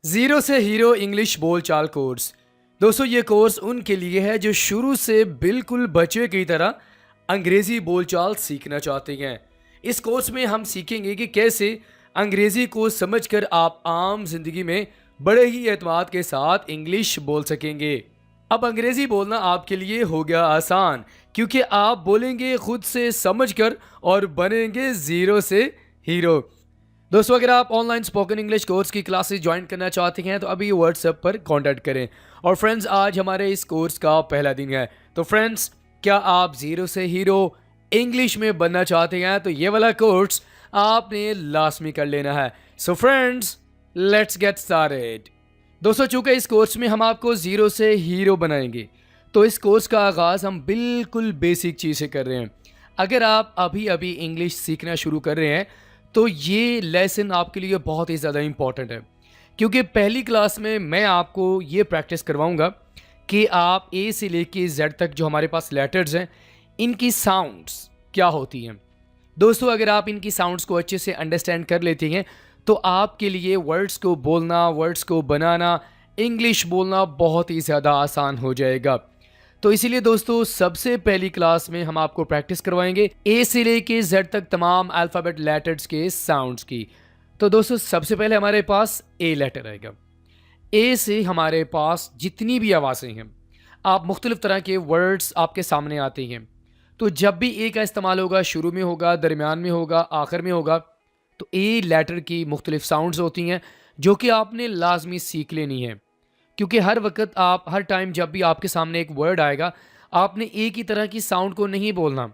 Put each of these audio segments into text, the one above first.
Zero से hero English बोलचाल course. दोस्तों ये कोर्स उनके लिए है जो शुरू से बिल्कुल बच्चे की तरह अंग्रेजी बोलचाल सीखना चाहते हैं। इस कोर्स में हम सीखेंगे कि कैसे अंग्रेजी को समझकर आप आम जिंदगी में बड़े ही एतमाद के साथ इंग्लिश बोल सकेंगे। अब अंग्रेजी बोलना आपके लिए हो गया आसान, क्योंकि आप बोलेंगे खुद से समझकर और बनेंगे जीरो से हीरो। दोस्तों अगर आप ऑनलाइन स्पोकन इंग्लिश कोर्स की क्लासेस ज्वाइन करना चाहते हैं तो अभी व्हाट्सएप पर कांटेक्ट करें। और फ्रेंड्स आज हमारे इस कोर्स का पहला दिन है, तो फ्रेंड्स क्या आप जीरो से हीरो इंग्लिश में बनना चाहते हैं तो ये वाला कोर्स आपने लाजमी कर लेना है। So friends let's get started. दोस्तों चूंकि इस कोर्स में हम आपको जीरो से हीरो बनाएंगे, तो इस कोर्स का आगाज़ हम बिल्कुल बेसिक चीज़ से कर रहे हैं। अगर आप अभी अभी इंग्लिश सीखना शुरू कर रहे हैं तो ये लेसन आपके लिए बहुत ही ज़्यादा इम्पॉर्टेंट है, क्योंकि पहली क्लास में मैं आपको ये प्रैक्टिस करवाऊंगा कि आप ए से लेके जेड तक जो हमारे पास लेटर्स हैं इनकी साउंड्स क्या होती हैं। दोस्तों अगर आप इनकी साउंड्स को अच्छे से अंडरस्टैंड कर लेते हैं तो आपके लिए वर्ड्स को बोलना, वर्ड्स को बनाना, इंग्लिश बोलना बहुत ही ज़्यादा आसान हो जाएगा। तो इसीलिए दोस्तों सबसे पहली क्लास में हम आपको प्रैक्टिस करवाएंगे ए से लेके जेड तक तमाम अल्फ़ाबेट लेटर्स के साउंड्स की। तो दोस्तों सबसे पहले हमारे पास ए लेटर आएगा। ए से हमारे पास जितनी भी आवाज़ें हैं, आप मुख्तलिफ तरह के वर्ड्स आपके सामने आते हैं, तो जब भी ए का इस्तेमाल होगा, शुरू में होगा, दरमियान में होगा, आखिर में होगा, तो ए लेटर की मुख्तलिफ साउंड्स होती हैं जो कि आपने लाजमी सीख लेनी है। क्योंकि हर वक्त आप हर टाइम जब भी आपके सामने एक वर्ड आएगा, आपने एक ही तरह की साउंड को नहीं बोलना।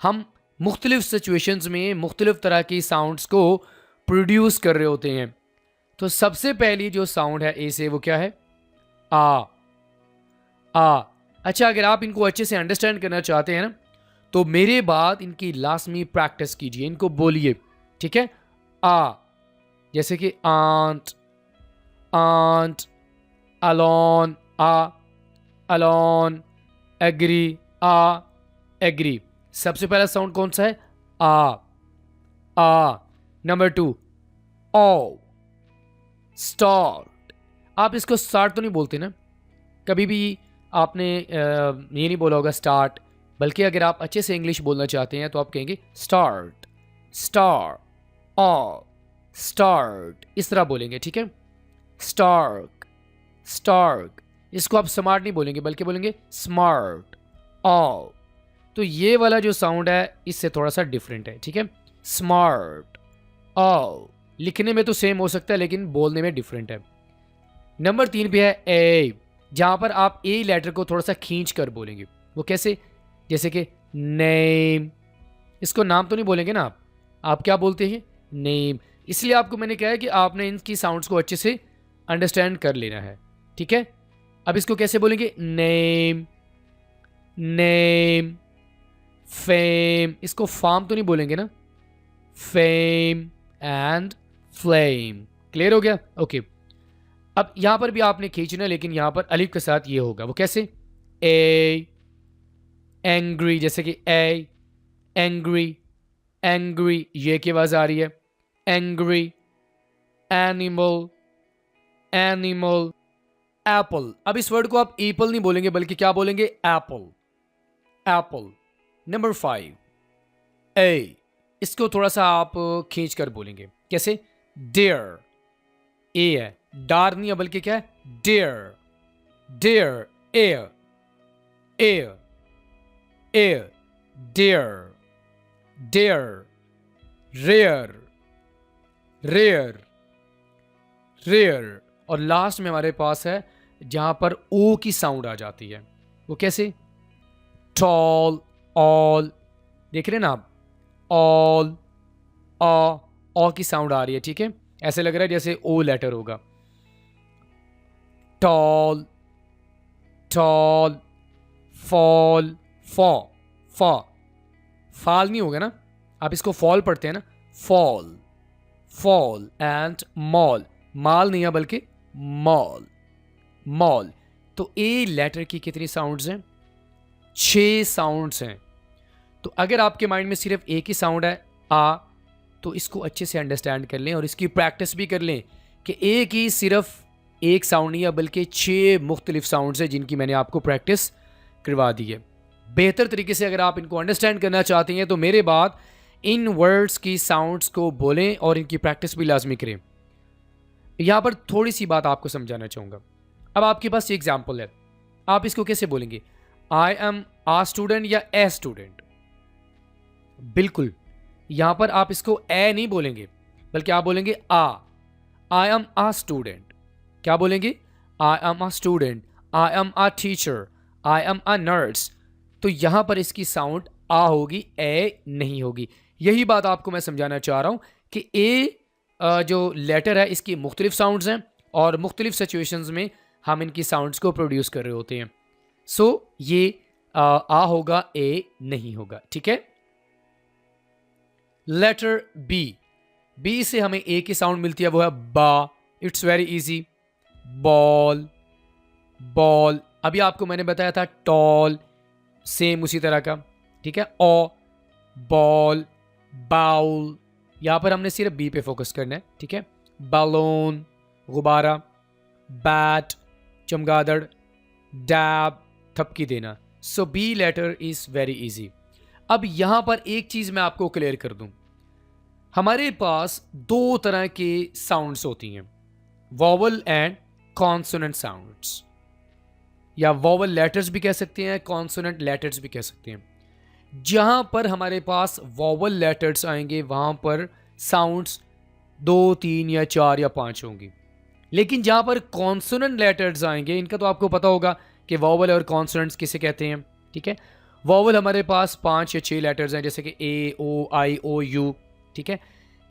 हम मुख्तलिफ सिचुएशंस में मुख्तलिफ तरह की साउंड्स को प्रोड्यूस कर रहे होते हैं। तो सबसे पहली जो साउंड है ए से वो क्या है? आ। आ। अच्छा अगर आप इनको अच्छे से अंडरस्टैंड करना चाहते हैं ना, तो मेरे बाद इनकी लाजमी प्रैक्टिस कीजिए, इनको बोलिए, ठीक है? आ जैसे कि aunt, aunt, alone, alone, agree, agree। सबसे पहला साउंड कौन सा है? आ। नंबर 2 ओ, स्टार्ट। आप इसको स्टार्ट तो नहीं बोलते ना, कभी भी आपने ये नहीं बोला होगा स्टार्ट, बल्कि अगर आप अच्छे से इंग्लिश बोलना चाहते हैं तो आप कहेंगे स्टार्ट, स्टार, ओ, स्टार्ट, इस तरह बोलेंगे, ठीक है? Stark, stark. इसको आप स्मार्ट नहीं बोलेंगे बल्कि बोलेंगे स्मार्ट। ओ, तो ये वाला जो साउंड है इससे थोड़ा सा डिफरेंट है, ठीक है? स्मार्ट। ओ, लिखने में तो सेम हो सकता है लेकिन बोलने में डिफरेंट है। नंबर 3 पे है ए, जहां पर आप ए लेटर को थोड़ा सा खींच कर बोलेंगे। वो कैसे? जैसे कि नेम। इसको नाम तो नहीं बोलेंगे ना आप क्या बोलते हैं? नेम। इसलिए आपको मैंने कहा है कि आपने इनकी साउंड्स को अच्छे से अंडरस्टैंड कर लेना है, ठीक है? अब इसको कैसे बोलेंगे? Name, name. फेम, इसको फार्म तो नहीं बोलेंगे ना, फेम एंड फ्लेम। क्लियर हो गया? ओके। अब यहां पर भी आपने खींचना है, लेकिन यहां पर अलिफ के साथ ये होगा। वो कैसे? ए, एंग्री, जैसे कि ए, एंग्री, एंग्री, ये की आवाज आ रही है। Angry, animal, animal, Apple. अब इस वर्ड को आप एप्पल नहीं बोलेंगे बल्कि क्या बोलेंगे? Apple, Apple. नंबर 5 ए, इसको थोड़ा सा आप खींच कर बोलेंगे। कैसे? डेयर। ए है, डार नहीं है बल्कि क्या है? Dare, dare, air, air, air, dare, dare, rare, rare, rare. और लास्ट में हमारे पास है जहां पर ओ की साउंड आ जाती है। वो कैसे? Tall, all. देख रहे हैं ना आप? ऑल, ऑ की साउंड आ रही है, ठीक है? ऐसे लग रहा है जैसे ओ लेटर होगा। टॉल, टॉल, फॉल, फॉ, फॉ। फाल नहीं होगा ना, आप इसको फॉल पढ़ते हैं ना, फॉल, फॉल एंड मॉल। माल नहीं है बल्कि मॉल, मॉल। तो ए लेटर की कितनी साउंड्स हैं? 6 साउंड्स हैं। तो अगर आपके माइंड में सिर्फ एक ही साउंड है आ, तो इसको अच्छे से अंडरस्टैंड कर लें और इसकी प्रैक्टिस भी कर लें कि एक ही सिर्फ एक साउंड नहीं है बल्कि 6 मुख्तलिफ साउंड्स हैं जिनकी मैंने आपको प्रैक्टिस करवा दी है। बेहतर तरीके से अगर आप इनको अंडरस्टैंड करना चाहते हैं तो मेरे बाद इन वर्ड्स की साउंड्स को बोलें और इनकी प्रैक्टिस भी लाजमी करें। यहाँ पर थोड़ी सी बात आपको समझाना चाहूँगा। अब आपके पास ये एग्जाम्पल है, आप इसको कैसे बोलेंगे? आई एम आ स्टूडेंट या ए स्टूडेंट? बिल्कुल, यहां पर आप इसको ए नहीं बोलेंगे बल्कि आप बोलेंगे आ। आई एम आ स्टूडेंट। क्या बोलेंगे? I am a student, I am a teacher, I am a nurse. तो यहां पर इसकी साउंड आ होगी, ए नहीं होगी। यही बात आपको मैं समझाना चाह रहा हूं कि ए जो लेटर है इसकी मुख्तलिफ साउंड्स हैं और मुख्तलिफ सिचुएशंस में हम इनकी साउंड्स को प्रोड्यूस कर रहे होते हैं। सो ये आ होगा, ए नहीं होगा। ठीक है। लेटर बी, बी से हमें ए की साउंड मिलती है, वो है बा। It's very easy. Ball, ball. अभी आपको मैंने बताया था टॉल, सेम उसी तरह का। ठीक है। ओ, बॉल, बाउल। यहां पर हमने सिर्फ बी पे फोकस करना है। ठीक है। बैलून, गुब्बारा। बैट, चमगादड़। डैब, थपकी देना। So B letter is very easy. अब यहां पर एक चीज मैं आपको क्लियर कर दूं, हमारे पास दो तरह के साउंड्स होती हैं, वॉवल एंड कॉन्सोनेंट साउंड्स, या वॉवल लेटर्स भी कह सकते हैं, कॉन्सोनेंट लेटर्स भी कह सकते हैं। जहां पर हमारे पास वॉवल लेटर्स आएंगे वहां पर साउंड्स 2, 3 या 4 या 5 होंगी। लेकिन जहां पर कॉन्सोनेंट लेटर्स आएंगे, इनका तो आपको पता होगा कि वॉवल और कॉन्सोनेंट्स किसे कहते हैं। ठीक है। वॉवल हमारे पास 5 या 6 लेटर्स हैं, जैसे कि ए, ओ, आई, ओ, यू। ठीक है।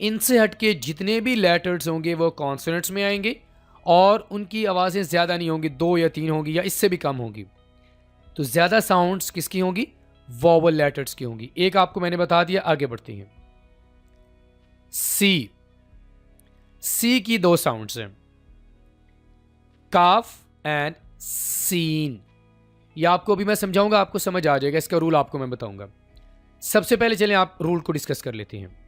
इनसे हटके जितने भी लेटर्स होंगे वो कॉन्सोनेंट्स में आएंगे और उनकी आवाज़ें ज़्यादा नहीं होंगी, 2 या 3 होंगी या इससे भी कम होगी। तो ज़्यादा साउंड्स किसकी होंगी? वॉवल लेटर्स की होंगी। एक आपको मैंने बता दिया, आगे बढ़ते हैं। सी, सी की 2 साउंड्स हैं, काफ एंड सीन। ये आपको भी मैं समझाऊंगा, आपको समझ आ जाएगा। इसका रूल आपको मैं बताऊंगा। सबसे पहले चलें आप रूल को डिस्कस कर लेते हैं।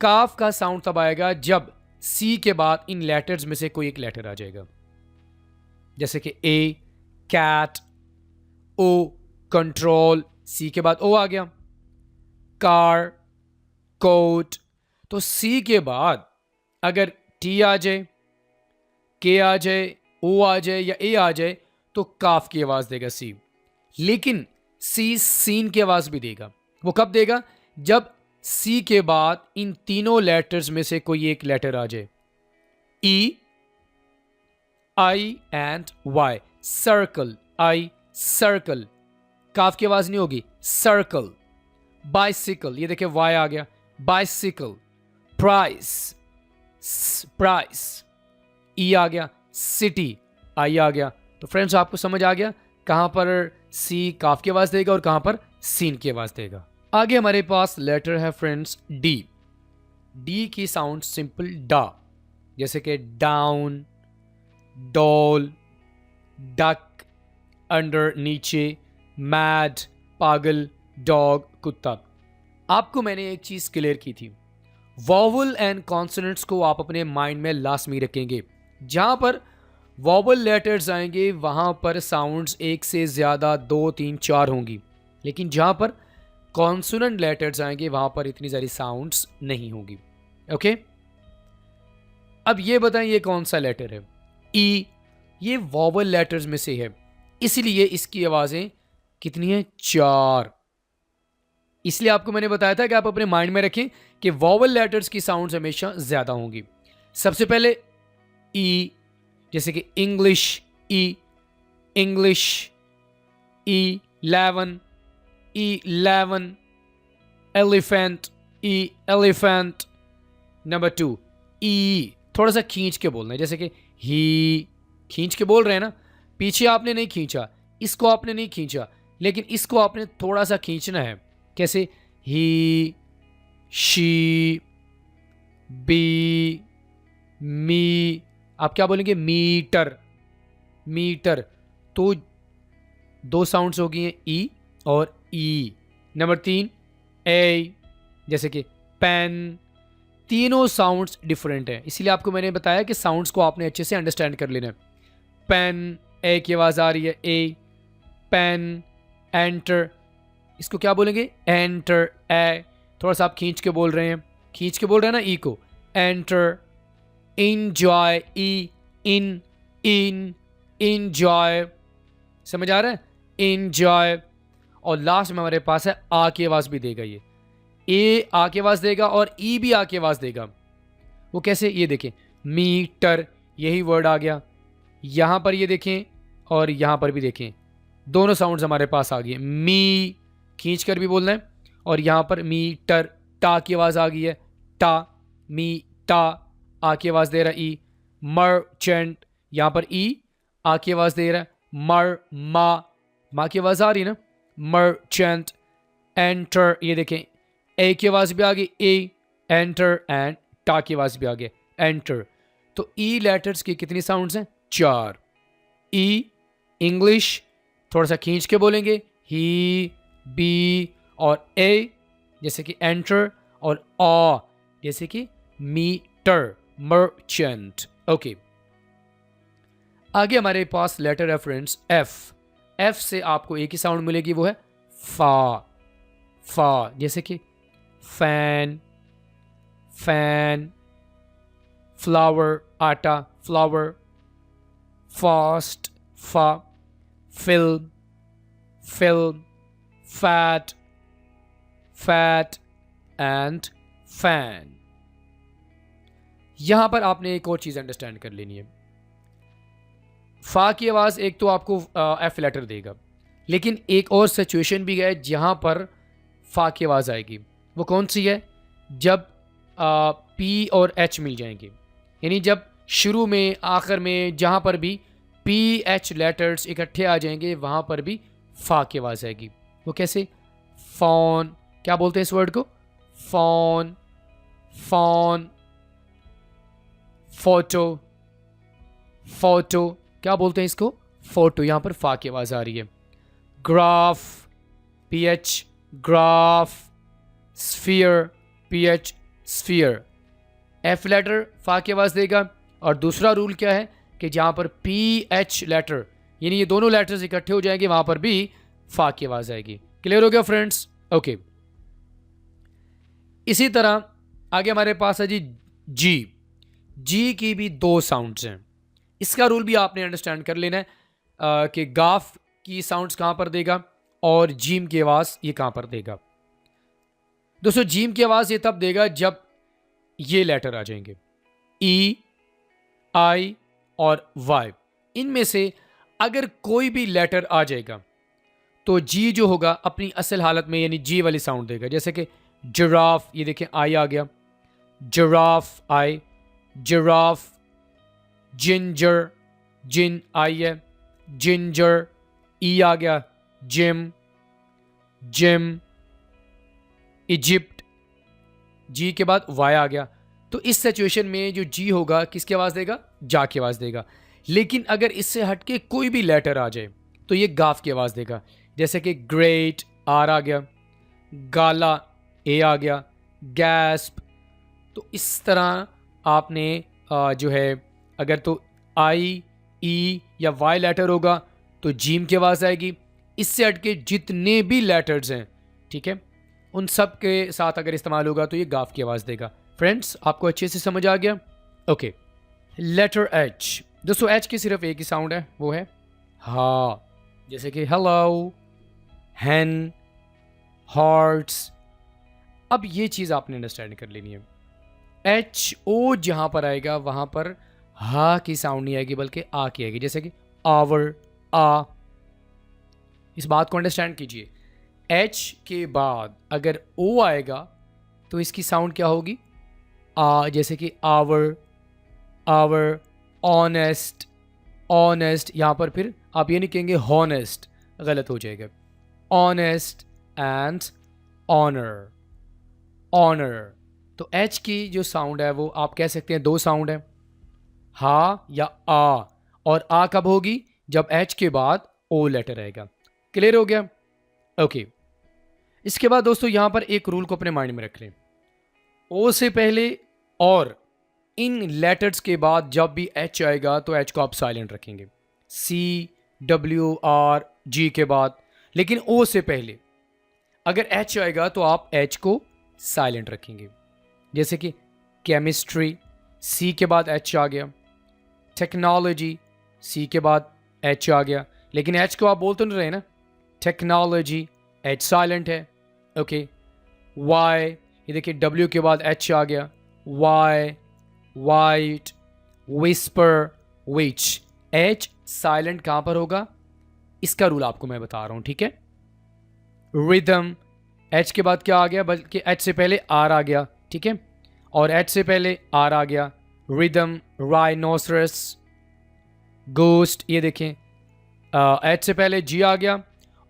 काफ का साउंड तब आएगा जब सी के बाद इन लेटर्स में से कोई एक लेटर आ जाएगा, जैसे कि ए, कैट। ओ, कंट्रोल। सी के बाद ओ आ गया। Car, coat. तो सी के बाद अगर टी आ जाए, के आ जाए, ओ आ जाए या ए आ जाए तो काफ की आवाज देगा सी। लेकिन सी सीन की आवाज भी देगा। वो कब देगा? जब सी के बाद इन तीनों लेटर्स में से कोई एक लेटर आ जाए। E, I and Y. Circle, I, circle. काफ की आवाज नहीं होगी, सर्कल। बाइसिकल, ये देखिए वाई आ गया, बाइसिकल। Price, price. ई आ गया, सिटी। आई आ गया। तो फ्रेंड्स आपको समझ आ गया कहां पर सी काफ की आवाज देगा और कहां पर सीन की आवाज देगा। आगे हमारे पास लेटर है फ्रेंड्स डी। डी की साउंड सिंपल डा, जैसे कि डाउन, डॉल, डक, अंडर, नीचे, मैड, पागल, डॉग, कुत्ता। आपको मैंने एक चीज क्लियर की थी, वॉवल एंड कॉन्सोनेंट्स को आप अपने माइंड में लाजमी रखेंगे। जहां पर वॉवल लेटर्स आएंगे वहां पर साउंड्स एक से ज्यादा 2, 3, 4 होंगी। लेकिन जहां पर कॉन्सोनेंट लेटर्स आएंगे वहां पर इतनी सारी साउंड्स नहीं होगी। ओके। अब ये बताएं ये कौन सा लेटर है? ई। ये वॉवल लेटर्स में से है, इसलिए इसकी आवाजें कितनी है? 4। इसलिए आपको मैंने बताया था कि आप अपने माइंड में रखें कि वॉवल लेटर्स की साउंड्स हमेशा ज्यादा होंगी। सबसे पहले ई, जैसे कि इंग्लिश, ई, इंग्लिश। ई 11, ई 11। एलिफेंट, ई, एलिफेंट। नंबर 2 ई, थोड़ा सा खींच के बोलना है, जैसे कि ही, खींच के बोल रहे हैं ना, पीछे आपने नहीं खींचा, इसको आपने नहीं खींचा, लेकिन इसको आपने थोड़ा सा खींचना है। कैसे? He, she, be, me. आप क्या बोलेंगे? Metre, metre. तो 2 साउंड्स हो गई हैं, ई और ई। नंबर 3 ए, जैसे कि पेन, तीनों साउंड्स डिफरेंट हैं, इसीलिए आपको मैंने बताया कि साउंड्स को आपने अच्छे से अंडरस्टैंड कर लेना है। पेन, ए की आवाज़ आ रही है, ए। पेन, एंटर, इसको क्या बोलेंगे? एंटर, ए। थोड़ा सा आप खींच के बोल रहे हैं, खींच के बोल रहे हैं ना ई को, एंटर। इंजॉय, ई, इन, इन, इंजॉय, समझ आ रहा है? इंजॉय। और लास्ट में हमारे पास है आ की आवाज़ भी देगा ये, ए आ की आवाज़ देगा और ई भी आ की आवाज़ देगा। वो कैसे? ये देखें, मीटर, यही वर्ड आ गया। यहाँ पर ये देखें और यहाँ पर भी देखें, दोनों साउंड्स हमारे पास आ गए। मी खींच कर भी बोलना है, और यहाँ पर मीटर, टा की आवाज़ आ गई है, टा, मी टा, आ की आवाज़ दे रहा है ई। मर्चेंट, यहाँ पर ई आ की आवाज़ दे रहा है। माँ की आवाज़ आ रही है ना, मर्चेंट। एंटर, ये देखें, ए की आवाज़ भी आ गई, ए, एंटर, एंड टा की आवाज़ भी आ गई, एंटर। तो ई लेटर्स की कितनी साउंड्स हैं? 4। ई इंग्लिश, थोड़ा सा खींच के बोलेंगे, ही, बी, और ए जैसे कि एंटर, और आ जैसे कि मीटर, मर्चेंट। ओके, आगे हमारे पास लेटर है फ्रेंड्स एफ। एफ से आपको एक ही साउंड मिलेगी, वो है फा। फा जैसे कि फैन, फैन, फ्लावर, आटा, फ्लावर। फास्ट, फा। Film, film. Fat, fat, and fan. यहां पर आपने एक और चीज अंडरस्टैंड कर लेनी है। फा की आवाज एक तो आपको एफ लेटर देगा, लेकिन एक और सिचुएशन भी है जहां पर फा की आवाज आएगी। वो कौन सी है? जब पी और एच मिल जाएंगे, यानी जब शुरू में, आखिर में, जहां पर भी पी एच लेटर्स इकट्ठे आ जाएंगे, वहां पर भी फा की आवाज आएगी। वो कैसे? फोन, क्या बोलते हैं इस वर्ड को? Phone, phone. फोटो, फोटो, क्या बोलते हैं इसको? फोटो। यहां पर फा की आवाज आ रही है। Graph, P H, graph. Sphere, P H, sphere. F letter फा की आवाज देगा। और दूसरा रूल क्या है कि जहां पर पी एच लेटर, यानी ये दोनों लेटर्स इकट्ठे हो जाएंगे, वहां पर भी फा की आवाज आएगी। क्लियर हो गया फ्रेंड्स? ओके, इसी तरह आगे हमारे पास है जी जी। जी की भी 2 साउंड्स हैं। इसका रूल भी आपने अंडरस्टैंड कर लेना है कि गाफ की साउंड्स कहां पर देगा और जीम की आवाज ये कहां पर देगा। दोस्तों, जीम की आवाज ये तब देगा जब ये लेटर आ जाएंगे, ई, आई और वाई। इनमें से अगर कोई भी लेटर आ जाएगा तो जी जो होगा अपनी असल हालत में, यानी जी वाली साउंड देगा। जैसे कि जिराफ, ये देखें आई आ गया, जिराफ, आई। जिराफ। जिंजर, जिन आई है, जिंजर। ई आ गया, जिम, जिम। इजिप्ट, जी के बाद वाई आ गया। तो इस सिचुएशन में जो जी होगा किसकी आवाज़ देगा? जा की आवाज़ देगा। लेकिन अगर इससे हटके कोई भी लेटर आ जाए तो ये गाफ की आवाज़ देगा। जैसे कि ग्रेट, आर आ गया, गाला, ए आ गया, गैस्प। तो इस तरह आपने जो है, अगर तो आई, ई या वाई लेटर होगा तो जीम की आवाज़ आएगी। इससे हटके जितने भी लेटर्स हैं, ठीक है, उन सब के साथ अगर इस्तेमाल होगा तो ये गाफ की आवाज़ देगा। फ्रेंड्स, आपको अच्छे से समझ आ गया? Okay, letter H. दोस्तों, एच की सिर्फ एक ही साउंड है, वो है हा। जैसे कि हेलो, हैन, हार्ट्स। अब ये चीज़ आपने अंडरस्टैंड कर लेनी है। एच ओ जहाँ पर आएगा वहाँ पर हा की साउंड नहीं आएगी, बल्कि आ की आएगी। जैसे कि आवर, आ। इस बात को अंडरस्टैंड कीजिए। एच के बाद अगर ओ आएगा तो इसकी साउंड क्या होगी? आ। जैसे कि आवर, आवर। Honest, honest. यहाँ पर फिर आप ये नहीं कहेंगे हॉनेस्ट, गलत हो जाएगा। Honest and honour, honour. तो एच की जो साउंड है वो आप कह सकते हैं 2 साउंड है, हा या आ। और आ कब होगी? जब एच के बाद ओ लेटर आएगा। क्लियर हो गया? ओके, इसके बाद दोस्तों यहाँ पर एक रूल को अपने माइंड में रख लें। ओ से पहले और इन लेटर्स के बाद जब भी एच आएगा तो एच को आप साइलेंट रखेंगे, सी डब्ल्यू आर जी के बाद। लेकिन ओ से पहले अगर एच आएगा तो आप एच को साइलेंट रखेंगे, जैसे कि केमिस्ट्री, सी के बाद एच आ गया। टेक्नोलॉजी, सी के बाद एच आ गया, लेकिन एच को आप बोल तो नहीं रहे ना, टेक्नोलॉजी, एच साइलेंट है। ओके, वाई, ये देखिए डब्ल्यू के बाद एच आ गया, वाई, वाइट, विस्पर, विच, एच साइलेंट कहाँ पर होगा, इसका रूल आपको मैं बता रहा हूँ, ठीक है। रिदम, एच के बाद क्या आ गया, बल्कि एच से पहले आर आ गया, ठीक है, और एच से पहले आर आ गया, रिदम, राइनोसरस, गोस्ट, ये देखें एच से पहले जी आ गया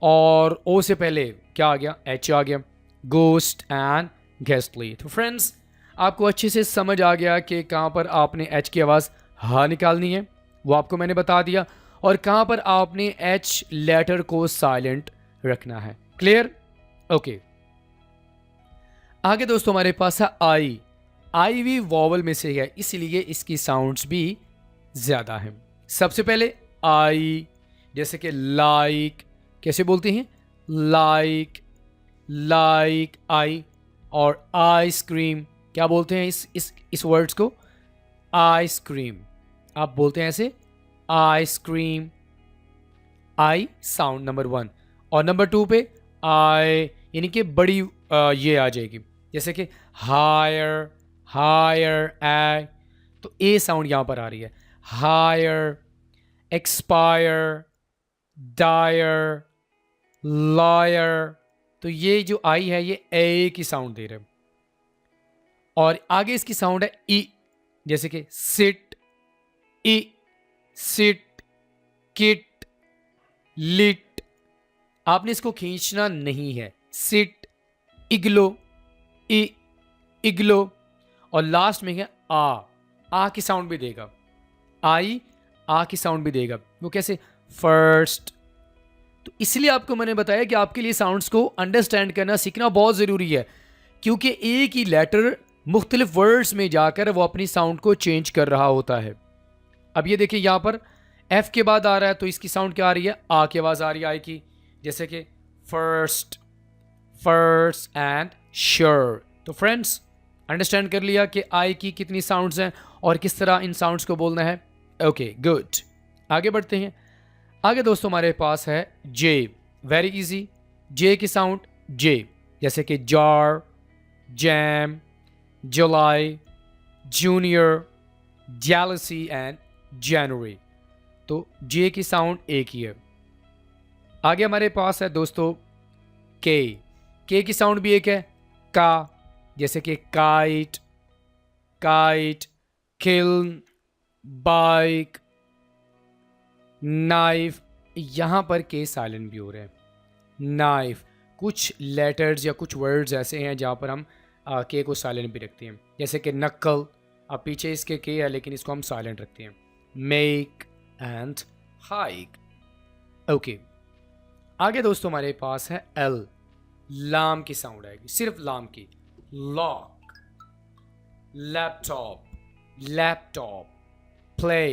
और ओ से पहले क्या आ गया, एच आ गया, गोस्ट एंड गेस्टली। तो फ्रेंड्स, आपको अच्छे से समझ आ गया कि कहाँ पर आपने एच की आवाज़ हाँ निकालनी है, वो आपको मैंने बता दिया, और कहाँ पर आपने एच लेटर को साइलेंट रखना है। क्लियर? ओके। आगे दोस्तों हमारे पास है आई। आई भी वॉवल में से है, इसलिए इसकी साउंड्स भी ज़्यादा हैं। सबसे पहले आई, जैसे कि लाइक, कैसे बोलते हैं, लाइक, लाइक आई। और आइसक्रीम, क्या बोलते हैं इस वर्ड्स को, आइसक्रीम, आप बोलते हैं ऐसे, आइसक्रीम। I sound number 1। और नंबर 2 पे आई यानी कि बड़ी ये आ जाएगी, जैसे कि हायर, हायर, आई, तो ए साउंड यहां पर आ रही है, हायर। एक्सपायर, डायर, लायर, तो ये जो आई है ये ए की साउंड दे रहे हैं। और आगे इसकी साउंड है ई, जैसे कि सिट, ई, सिट, किट, लिट, आपने इसको खींचना नहीं है, सिट, इग्लो, ई, इग्लो। और लास्ट में है आ की साउंड भी देगा, आई आ की साउंड भी देगा, वो कैसे, फर्स्ट। तो इसलिए आपको मैंने बताया कि आपके लिए साउंड्स को अंडरस्टैंड करना सीखना बहुत ज़रूरी है, क्योंकि एक ही लेटर मुख्तलिफ वर्ड्स में जाकर वो अपनी साउंड को चेंज कर रहा होता है। अब ये देखिए यहाँ पर एफ के बाद आ रहा है तो इसकी साउंड क्या आ रही है, आ की आवाज़ आ रही है आई की, जैसे कि फर्स्ट, फर्स्ट एंड श्योर। तो फ्रेंड्स, अंडरस्टैंड कर लिया कि आई की कितनी साउंड्स हैं और किस तरह इन साउंड्स को बोलना है। Okay, good. आगे बढ़ते हैं। आगे दोस्तों हमारे पास है जे। Very easy. जे की साउंड जे, जैसे कि jar, jam, July, junior, jealousy and January. तो जे की साउंड एक ही है। आगे हमारे पास है दोस्तों के की साउंड भी एक है, का, जैसे कि kite, kite, kiln, bike, knife. यहाँ पर के साइलेंट भी हो रहे हैं, नाइफ। कुछ लेटर्स या कुछ वर्ड्स ऐसे हैं जहाँ पर हम के को साइलेंट भी रखते हैं, जैसे कि नक्कल, अब पीछे इसके के है लेकिन इसको हम साइलेंट रखते हैं, मेक एंड हाइक। ओके, आगे दोस्तों हमारे पास है एल। लाम की साउंड आएगी, सिर्फ लाम की, lock, laptop, laptop, play,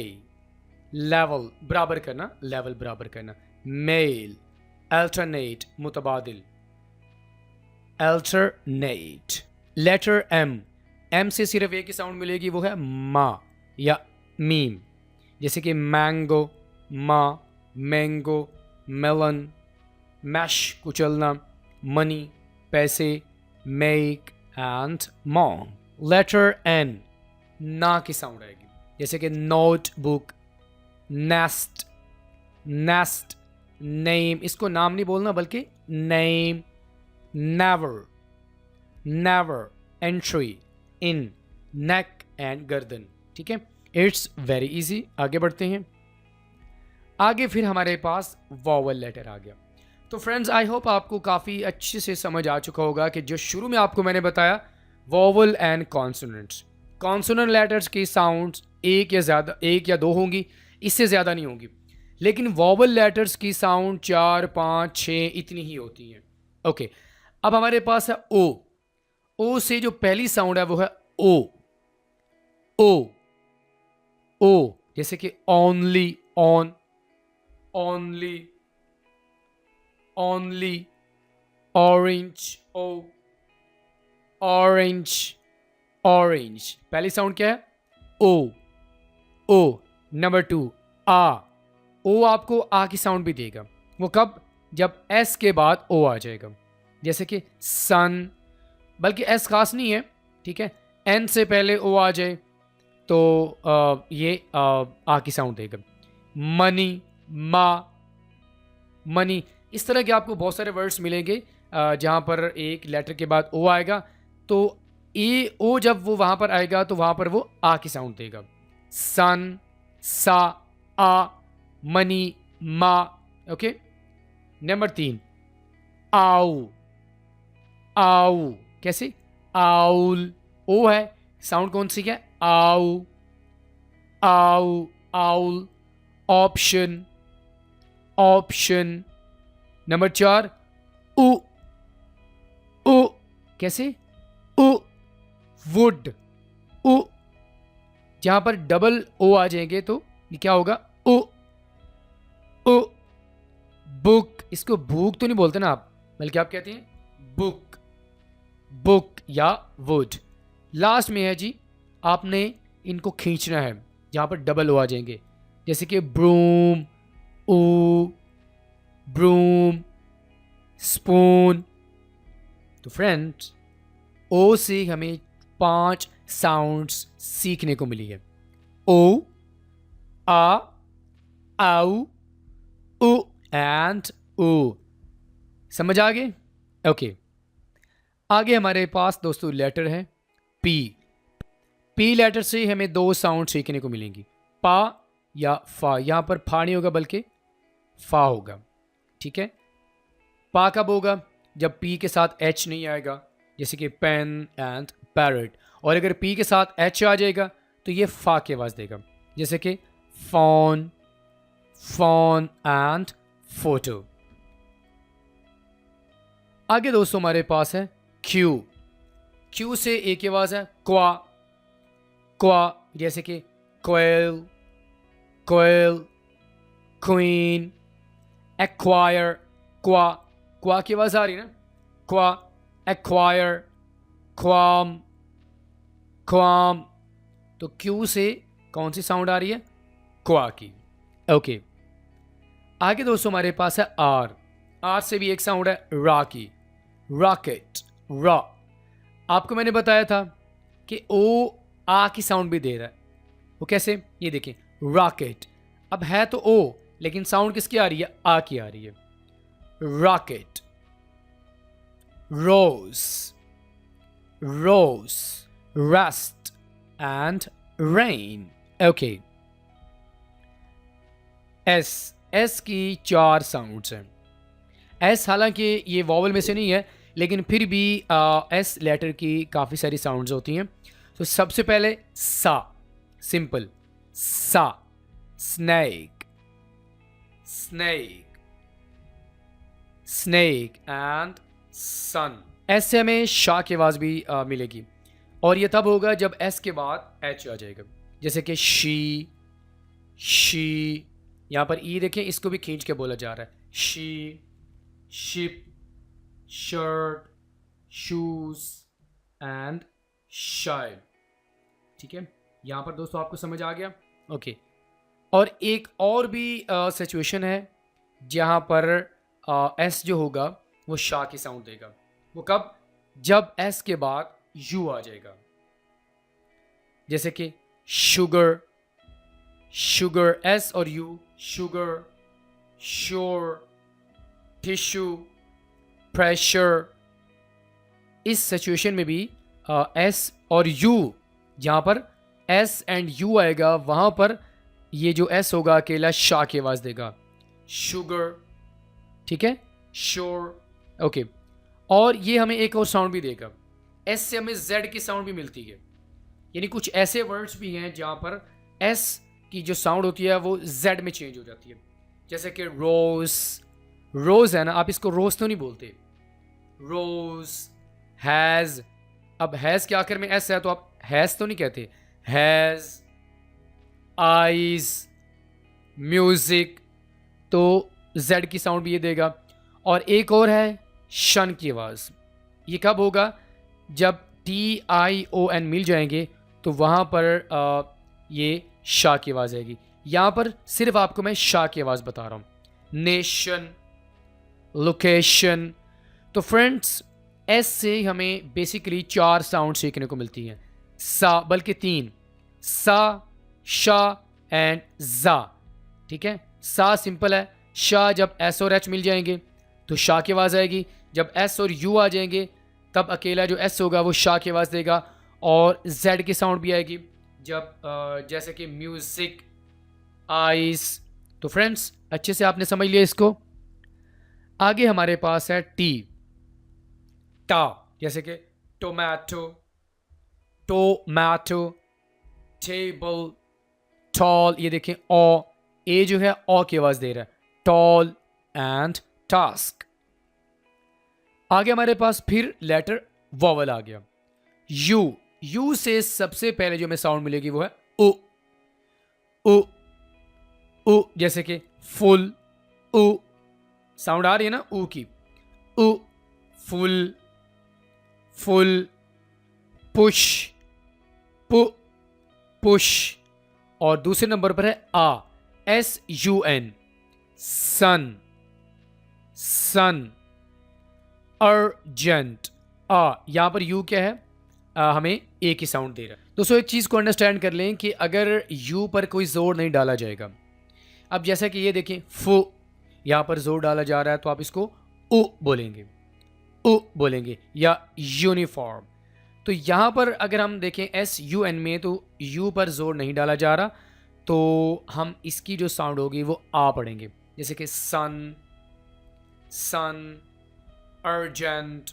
level बराबर करना, लेवल बराबर करना, मेल, अल्टरनेट मुतबादिल, अल्टरनेट। लेटर एम, एम से सिर्फ एक ही साउंड मिलेगी, वो है मा या मीम, जैसे कि मैंगो, मा, मैंगो, मेलन, मैश कुचलना, मनी पैसे, मेक एंड मॉन्ग। लेटर एन, ना की साउंड आएगी, जैसे कि नोटबुक, नेस्ट, नेस्ट, नेम, इसको नाम नहीं बोलना बल्कि name, never, never, entry, in, neck and गर्दन। ठीक है, इट्स वेरी इजी। आगे बढ़ते हैं। आगे फिर हमारे पास वॉवल लेटर आ गया। तो फ्रेंड्स, आई होप आपको काफ़ी अच्छे से समझ आ चुका होगा कि जो शुरू में आपको मैंने बताया, vowel and consonants. Consonant letters की साउंड्स एक या दो होंगी, इससे ज़्यादा नहीं होंगी, लेकिन वॉवल लेटर्स की साउंड 4, 5, 6 इतनी ही होती हैं। ओके, अब हमारे पास है ओ। ओ से जो पहली साउंड है वो है ओ। ओ, ओ जैसे कि only, on, only, only, orange, O, orange, orange. पहली साउंड क्या है? ओ, ओ। नंबर 2, आ। ओ आपको आ की साउंड भी देगा। वो कब? जब एस के बाद ओ आ जाएगा। जैसे कि सन, बल्कि एस खास नहीं है, ठीक है। एन से पहले ओ आ जाए तो ये आ की साउंड देगा। मनी, मा, मनी। इस तरह के आपको बहुत सारे वर्ड्स मिलेंगे जहाँ पर एक लेटर के बाद ओ आएगा, तो ए ओ जब वो वहाँ पर आएगा तो वहाँ पर वो आ की साउंड देगा। सन, सा, आ, मनी, मा। ओके। नंबर 3, आउ, आउ। कैसे? आउल, ओ है, साउंड कौन सी है? आउ, आउ, आउल। Option, option. नंबर 4, उ, उ। कैसे? उ, वुड, उ। जहां पर डबल ओ आ जाएंगे तो ये क्या होगा? उ, उ। बुक, इसको बुक तो नहीं बोलते ना आप, बल्कि आप कहते हैं बुक, बुक या वुड। लास्ट में है जी, आपने इनको खींचना है जहां पर डबल ओ आ जाएंगे, जैसे कि ब्रूम, ऊ, ब्रूम, स्पून। तो फ्रेंड्स, ओ से हमें 5 साउंड्स सीखने को मिली है। ओ, आ, आउ, उ एंड ऊ। समझ आ गए? ओके। आगे हमारे पास दोस्तों लेटर है पी। पी लेटर से हमें 2 साउंड सीखने को मिलेंगी, पा या फा। यहां पर फा नहीं होगा बल्कि फा होगा, ठीक है। पा कब होगा? जब पी के साथ एच नहीं आएगा, जैसे कि पेन एंड पैरट। और अगर पी के साथ एच आ जाएगा तो ये फा की आवाज देगा, जैसे कि फोन, फोन एंड फोटो। आगे दोस्तों हमारे पास है क्यू। क्यू से एक आवाज है क्वा, क्वा। जैसे कि क्वेल, क्वेल, क्वीन, एक्वायर। क्वा, क्वा की आवाज आ रही है ना? क्वा, एक्वायर, क्वाम, क्वाम। तो क्यू से कौन सी साउंड आ रही है? क्वा की। ओके। आगे दोस्तों हमारे पास है आर। आर से भी एक साउंड है रा की, रॉकेट, रॉ। आपको मैंने बताया था कि ओ आ की साउंड भी दे रहा है। वो कैसे? ये देखें, रॉकेट। अब है तो ओ, लेकिन साउंड किसकी आ रही है? आ की आ रही है। Rocket, rose, rose, rust and rain. Okay. S, S की 4 साउंड्स हैं। एस हालांकि ये वॉवल में से नहीं है, लेकिन फिर भी एस लेटर की काफ़ी सारी साउंड्स होती हैं। तो सबसे पहले सा, सिंपल सा। Snake, snake, snake and sun. S से हमें शाह की आवाज़ भी मिलेगी, और ये तब होगा जब एस के बाद एच आ जाएगा, जैसे कि शी, शी। यहाँ पर ई देखें, इसको भी खींच के बोला जा रहा है। She, ship, shirt, shoes and शाइल। ठीक है, यहाँ पर दोस्तों आपको समझ आ गया? ओके। और एक और भी सिचुएशन है जहाँ पर एस जो होगा वो शाह की साउंड देगा। वो कब? जब एस के बाद यू आ जाएगा, जैसे कि शुगर, शुगर, एस और you, sugar, sure, tissue, pressure. इस सिचुएशन में भी एस और यू, जहाँ पर एस एंड यू आएगा वहाँ पर ये जो एस होगा अकेला शाह की आवाज़ देगा। शुगर, ठीक है, श्योर। ओके। और ये हमें एक और साउंड भी देगा। एस से हमें जेड की साउंड भी मिलती है, यानी कुछ ऐसे वर्ड्स भी हैं जहाँ पर एस की जो साउंड होती है वो जेड में चेंज हो जाती है, जैसे कि रोज। रोज है ना, आप इसको रोज तो नहीं बोलते, रोज। हैज़, अब हैज़ के आखिर में एस है तो आप हैज़ तो नहीं कहते, हैज़, आइज, म्यूजिक, तो जेड की साउंड भी ये देगा। और एक और है शन की आवाज़। ये कब होगा? जब TION मिल जाएंगे तो वहाँ पर ये शाह की आवाज़ आएगी। यहाँ पर सिर्फ आपको मैं शाह की आवाज़ बता रहा हूँ। Nation, location. तो फ्रेंड्स, एस से हमें बेसिकली 4 साउंड सीखने को मिलती हैं, सा, बल्कि 3, सा, शाह एंड जा। ठीक है, सा सिंपल है, शाह जब एस और एच मिल जाएंगे तो शाह की आवाज़ आएगी, जब एस और यू आ जाएंगे तब अकेला जो एस होगा वो शाह की आवाज़ देगा। और जेड की साउंड भी आएगी जब जैसे कि म्यूज़िक, आइस। तो फ्रेंड्स, अच्छे से आपने समझ लिया इसको। आगे हमारे पास है टी, टा, जैसे कि टोमेटो, टोमेटो, टेबल, टॉल। ये देखें, ओ, ए जो है ओ की आवाज़ दे रहा है, टॉल एंड टास्क। आगे हमारे पास फिर लेटर वॉवल आ गया, यू। यू से सबसे पहले जो हमें साउंड मिलेगी वो है उ, उ, उ, जैसे कि फुल, उ, साउंड आ रही है ना उ की, उ, फुल, फुल, पुश, पु, पुश। और दूसरे नंबर पर है SUN, सन, सन, अर्जेंट। यहां पर यू क्या है? हमें ए की साउंड दे रहा है। दोस्तों, एक चीज़ को अंडरस्टैंड कर लें कि अगर यू पर कोई जोर नहीं डाला जाएगा, अब जैसा कि ये देखें फु, यहां पर जोर डाला जा रहा है तो आप इसको उ बोलेंगे, उ बोलेंगे, या यूनिफॉर्म। तो यहां पर अगर हम देखें SUN में तो यू पर जोर नहीं डाला जा रहा, तो हम इसकी जो साउंड होगी वो आ पढ़ेंगे, जैसे कि सन, सन, अर्जेंट,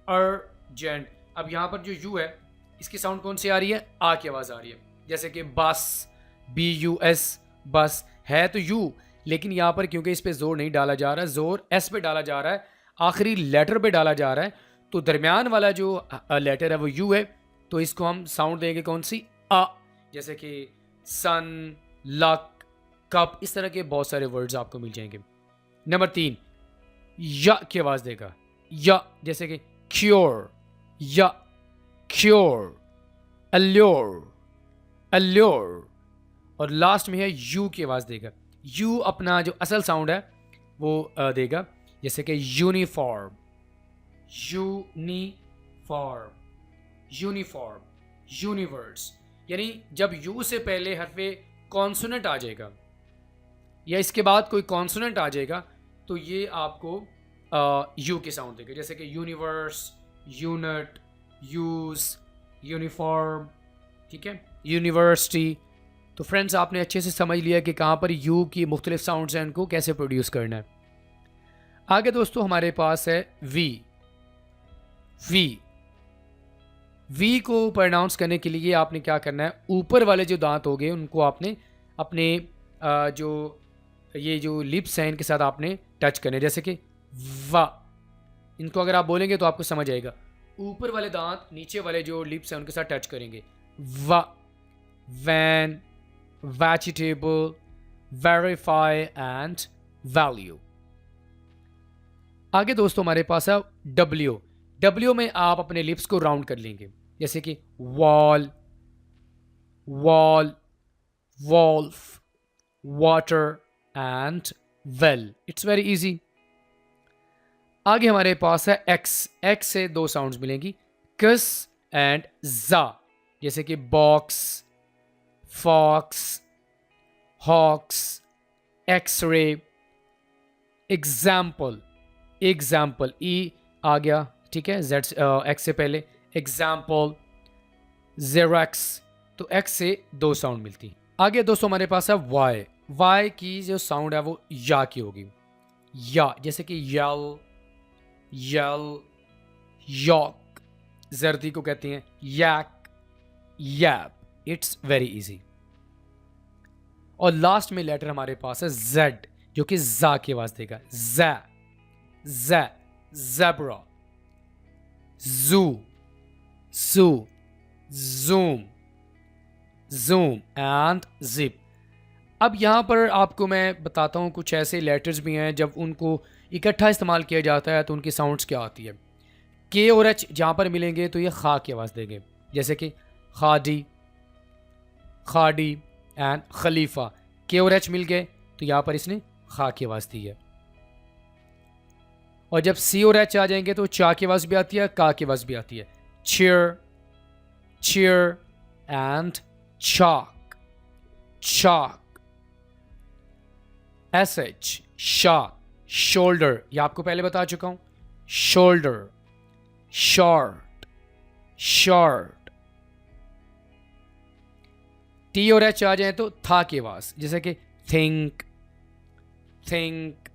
अर्जेंट। अब यहाँ पर जो यू है इसकी साउंड कौन सी आ रही है? आ की आवाज़ आ रही है, जैसे कि बस, BUS, बस है तो यू, लेकिन यहाँ पर क्योंकि इस पे जोर नहीं डाला जा रहा, जोर एस पे डाला जा रहा है, आखिरी लेटर पे डाला जा रहा है, तो दरमियान वाला जो लेटर है वो यू है, तो इसको हम साउंड देंगे कौन सी? आ। जैसे कि सन, लक, कप, इस तरह के बहुत सारे वर्ड्स आपको मिल जाएंगे। नंबर 3, या की आवाज़ देगा, या, जैसे कि क्योर, या, क्योर, अल्योर, अल्योर। और लास्ट में है यू की आवाज़ देगा। यू अपना जो असल साउंड है वो देगा, जैसे कि यूनिफॉर्म, यूनिफॉर्म, यूनिफॉर्म, यूनिवर्स। यानी जब यू से पहले हरफे कॉन्सोनेंट आ जाएगा या इसके बाद कोई कॉन्सोनेंट आ जाएगा तो ये आपको यू की साउंड देगा, जैसे कि यूनिवर्स, यूनिट, यूज, यूनिफॉर्म। ठीक है, यूनिवर्सिटी। तो फ्रेंड्स, आपने अच्छे से समझ लिया कि कहाँ पर यू की मुख्तलिफ साउंड्स हैं, इनको कैसे प्रोड्यूस करना है। आगे दोस्तों हमारे पास है वी। वी, वी को प्रोनाउंस करने के लिए आपने क्या करना है? ऊपर वाले जो दांत हो गए उनको आपने अपने जो ये जो लिप्स हैं इनके साथ आपने टच करने, जैसे कि वा। इनको अगर आप बोलेंगे तो आपको समझ आएगा। ऊपर वाले दांत नीचे वाले जो लिप्स हैं उनके साथ टच करेंगे। वा, van, vegetable, verify and value. आगे दोस्तों हमारे पास है डब्ल्यू। डब्ल्यू में आप अपने लिप्स को राउंड कर लेंगे, जैसे कि wall, wall, wolf, water and well. It's very easy. आगे हमारे पास है एक्स। एक्स से 2 साउंड्स मिलेंगी, कस एंड जा, जैसे कि box, fox, hawks, x-ray, example. Example, E आ गया, ठीक है, जेड एक्स से पहले, एग्जाम्पल, जेरेक्स। तो एक्स से 2 साउंड मिलती। आगे दोस्तों हमारे पास है वाई। वाई की जो साउंड है वो या की होगी, या, जैसे कि यल, यल, यॉक। जर्दी को कहते हैं यैक, यैप। It's very easy. और लास्ट में लेटर हमारे पास है जेड, जो कि जा की आवाज देगा। ज़ै, ज़ै, ज़ेब्रा, जू, जू, जूम, zoom and zip। अब यहाँ पर आपको मैं बताता हूँ कुछ ऐसे लेटर्स भी हैं जब उनको इकट्ठा इस्तेमाल किया जाता है तो उनकी साउंड्स क्या आती है। के और एच जहाँ पर मिलेंगे तो ये खा की आवाज़ देंगे, जैसे कि खादी, खाडी एंड खलीफा। के और एच मिल गए तो यहाँ पर इसने खा की आवाज़ दी है। और जब सी और एच आ जाएंगे तो चा की आवाज़ भी आती है, का की आवाज़ भी आती है। Chair, chair and chalk, chalk। S H shark, shoulder, ये आपको पहले बता चुका हूं। Shoulder, short, short. टी और एच आ जाए तो था की आवाज, जैसे कि think, think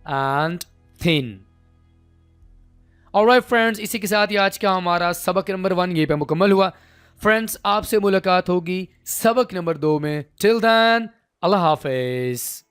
and thin. Alright friends, इसी के साथ ही आज का हमारा सबक नंबर 1 ये पे मुकम्मल हुआ। फ्रेंड्स, आपसे मुलाकात होगी सबक नंबर 2 में। टिल देन, अल्लाह हाफिज।